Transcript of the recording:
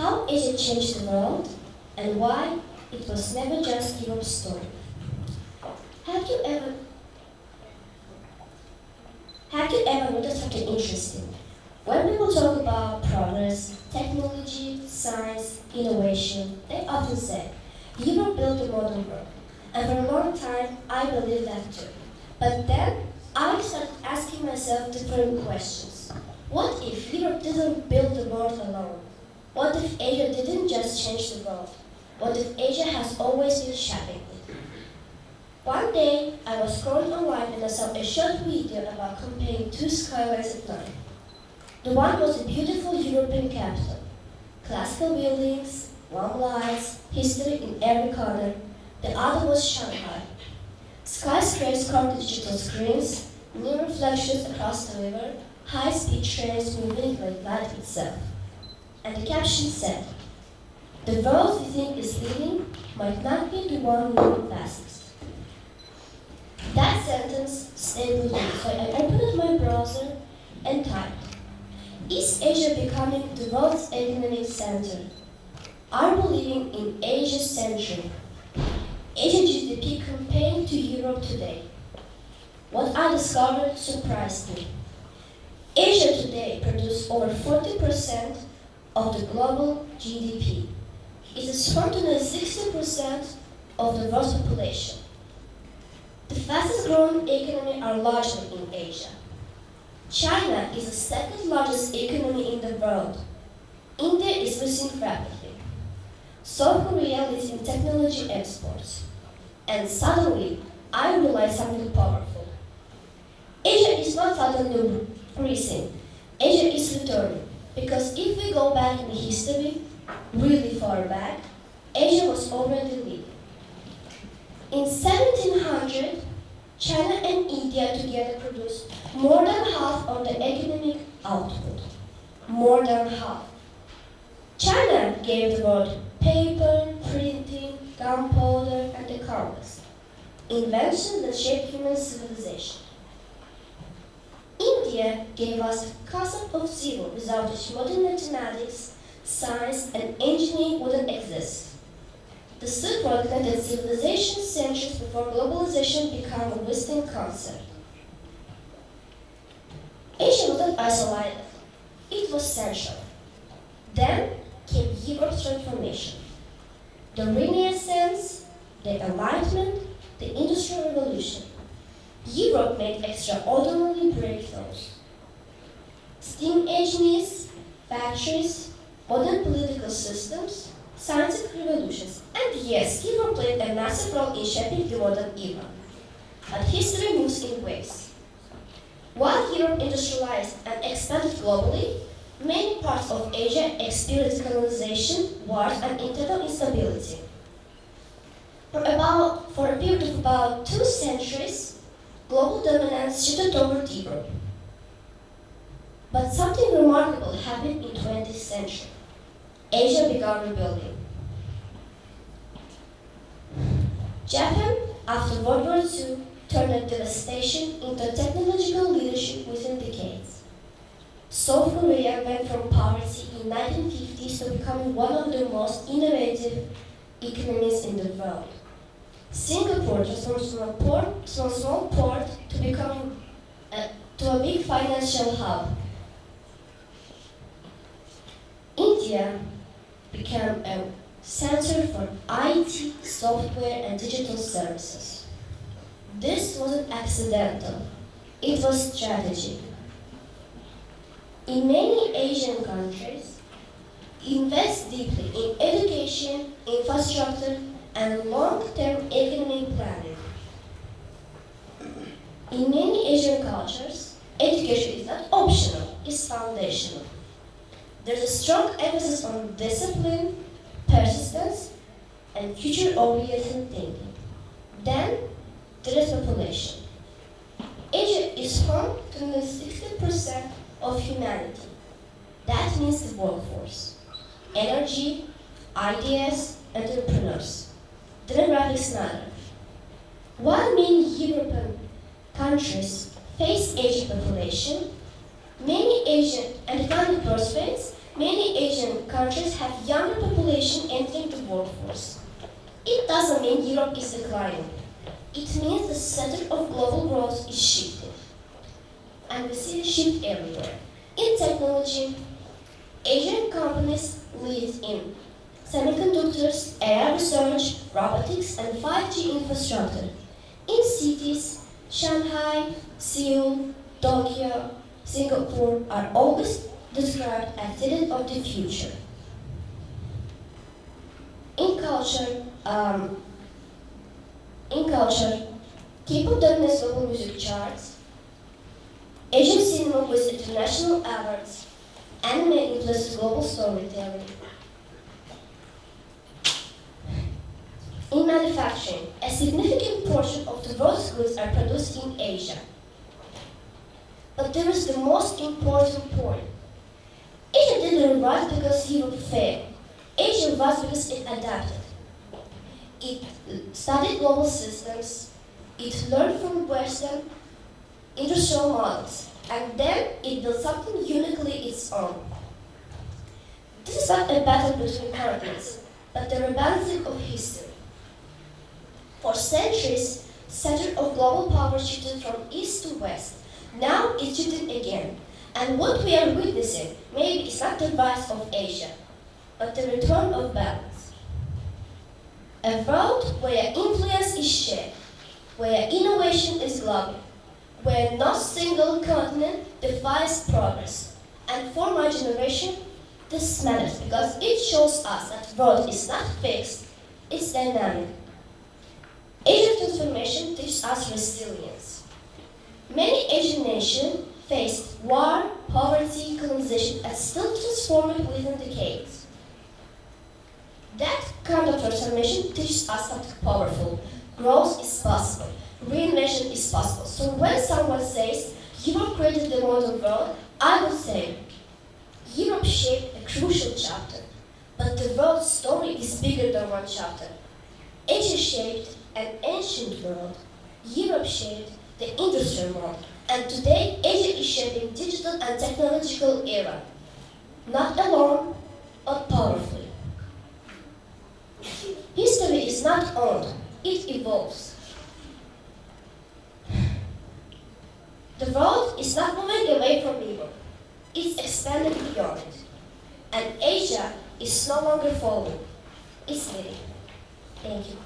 How Asia changed the world and why it was never just Europe's story. Have you ever have you ever noticed something interesting? When people talk about progress, technology, science, innovation, they often say, Europe built the modern world. And for a long time, I believed that too. But then, I started asking myself different questions. What if Europe didn't build the world alone? What if Asia didn't just change the world? What if Asia has always been shaping it? One day, I was scrolling online and I saw a short video about comparing two skylines at night. The one was a beautiful European capital, classical buildings, warm lights, history in every corner. The other was Shanghai. Skyscrapers carved digital screens, new reflections across the river, high-speed trains moving like light itself. And the caption said, "The world you think is leading might not be the one moving fastest." That sentence stayed with me, so I opened my browser and typed, "Is Asia becoming the world's economic center? Are we living in Asia's century? Asia GDP comparing to Europe today." What I discovered surprised me. Asia today produces over 40% of the global GDP. It is home to nearly 60% of the world's population. The fastest growing economies are largely in Asia. China is the second largest economy in the world. India is rising rapidly. South Korea leads in technology exports. And suddenly, I realized something powerful. Asia is not suddenly freezing. Asia is returning. Because if we go back in history, really far back, Asia was already leading. In 1700, China and India together produced more than half of the economic output. More than half. China gave the world paper, printing, gunpowder, and the compass. Inventions that shaped human civilization. India gave us the concept of zero, without which modern mathematics, science, and engineering wouldn't exist. The Silk Road connected civilizations centuries before globalization became a Western concept. Asia wasn't isolated, it was central. Then came Europe's transformation. The Renaissance, the Enlightenment, the Industrial Revolution. Europe made extraordinary breakthroughs. Steam engines, factories, modern political systems, scientific revolutions, and yes, Europe played a massive role in shaping the modern era. But history moves in waves. While Europe industrialized and expanded globally, many parts of Asia experienced colonization, wars, and internal instability. For a period of about 2 centuries, global dominance shifted toward Europe. But something remarkable happened in the 20th century. Asia began rebuilding. Japan, after World War II, turned their devastation into technological leadership within decades. South Korea went from poverty in the 1950s to becoming one of the most innovative economies in the world. Singapore transformed from a small port to becoming to a big financial hub. India became a center for IT, software, and digital services. This wasn't accidental, it was strategic. In many Asian countries, invest deeply in education, infrastructure, and long-term economic planning. In many Asian cultures, education is not optional, it's foundational. There's a strong emphasis on discipline, persistence, and future-oriented thinking. Then, there is population. Asia is home to nearly 60% of humanity. That means the workforce, energy, ideas, entrepreneurs. Demographics matter. While many European countries face aging population, many Many Asian countries have younger population entering the workforce. It doesn't mean Europe is declining. It means the center of global growth is shifting. And we see the shift everywhere. In technology, Asian companies lead in semiconductors, AI research, robotics, and 5G infrastructure. In cities, Shanghai, Seoul, Tokyo, Singapore are always described as cities of the future. In culture, um, in culture, K-pop dominates global music charts. Asian cinema with international awards. Anime influences global storytelling. In manufacturing, a significant portion of the world's goods are produced in Asia. But there is the most important point. Asia didn't rise because Europe failed. Asia rose because it adapted. It studied global systems, it learned from Western industrial models, and then it built something uniquely its own. This is not a battle between continents, but the rebalancing of history. For centuries, center of global power shifted from east to west. Now it's shifting again. And what we are witnessing maybe is not the rise of Asia, but the return of balance. A world where influence is shared, where innovation is global, where no single continent defines progress. And for my generation, this matters because it shows us that the world is not fixed, it's dynamic. Asian transformation teaches us resilience. Many Asian nations faced war, poverty, colonization, and still transformed within decades. That kind of transformation teaches us something powerful. Growth is possible. Reinvention is possible. So when someone says, Europe created the modern world, I would say, Europe shaped a crucial chapter. But the world's story is bigger than one chapter. Asia shaped an ancient world. Europe shaped the industrial world. And today, Asia is shaping digital and technological era. Not alone, but powerfully. History is not owned, it evolves. The world is not moving away from Europe, it's expanding beyond it. And Asia is no longer following, it's leading. Thank you.